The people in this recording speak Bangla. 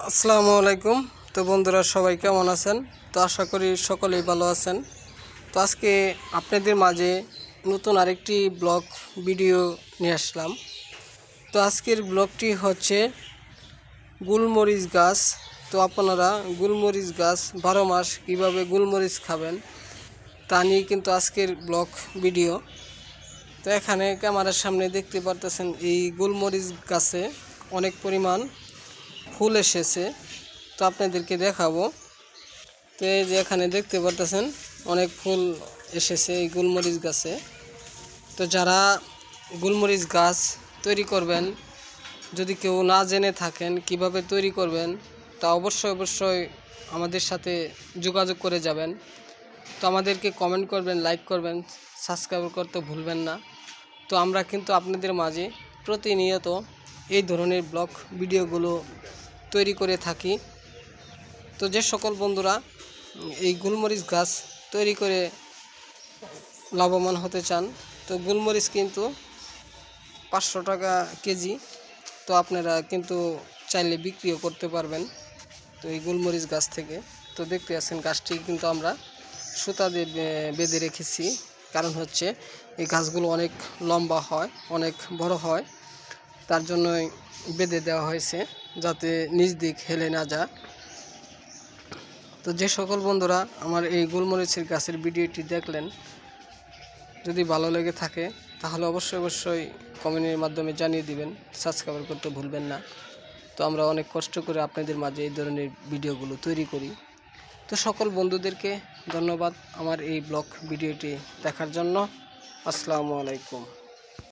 আসসালামু আলাইকুম। তো বন্ধুরা সবাই কেমন আছেন? তো আশা করি সকলেই ভালো আছেন। তো আজকে আপনাদের মাঝে নতুন আরেকটি ব্লগ ভিডিও নিয়ে আসলাম। তো আজকের ব্লগটি হচ্ছে গুলমরিচ গাছ। তো আপনারা গুলমরিচ গাছ 12 মাস কীভাবে গুলমরিচ খাবেন তা নিয়ে কিন্তু আজকের ব্লগ ভিডিও। তো এখানে ক্যামেরার সামনে দেখতে পারতেছেন এই গুলমরিচ গাছে অনেক পরিমাণ ফুল এসেছে। তো আপনাদেরকে দেখাবো। তো এই যে এখানে দেখতে পারতেছেন অনেক ফুল এসেছে এই গুলমরিচ গাছে। তো যারা গুলমরিচ গাছ তৈরি করবেন, যদি কেউ না জেনে থাকেন কিভাবে তৈরি করবেন, তা অবশ্যই আমাদের সাথে যোগাযোগ করে যাবেন। তো আমাদেরকে কমেন্ট করবেন, লাইক করবেন, সাবস্ক্রাইব করতে ভুলবেন না। তো আমরা কিন্তু আপনাদের মাঝে প্রতিনিয়ত এই ধরনের ব্লগ ভিডিওগুলো তৈরি করে থাকি। তো যে সকল বন্ধুরা এই গুলমরিচ গাছ তৈরি করে লাভবান হতে চান, তো গুলমরিচ কিন্তু 500 টাকা কেজি। তো আপনারা কিন্তু চাইলে বিক্রিও করতে পারবেন তো এই গুলমরিচ গাছ থেকে। তো দেখতে আছেন গাছটি কিন্তু আমরা সুতা দিয়ে বেঁধে রেখেছি, কারণ হচ্ছে এই গাছগুলো অনেক লম্বা হয়, অনেক বড় হয়, তার জন্যই বেঁধে দেওয়া হয়েছে যাতে নিচ দিক হেলে না যায়। তো যে সকল বন্ধুরা আমার এই গুলমরিচের গাছের ভিডিওটি দেখলেন, যদি ভালো লেগে থাকে তাহলে অবশ্যই কমেন্টের মাধ্যমে জানিয়ে দিবেন, সাবস্ক্রাইব করতে ভুলবেন না। তো আমরা অনেক কষ্ট করে আপনাদের মাঝে এই ধরনের ভিডিওগুলো তৈরি করি। তো সকল বন্ধুদেরকে ধন্যবাদ আমার এই ব্লগ ভিডিওটি দেখার জন্য। আসসালামু আলাইকুম।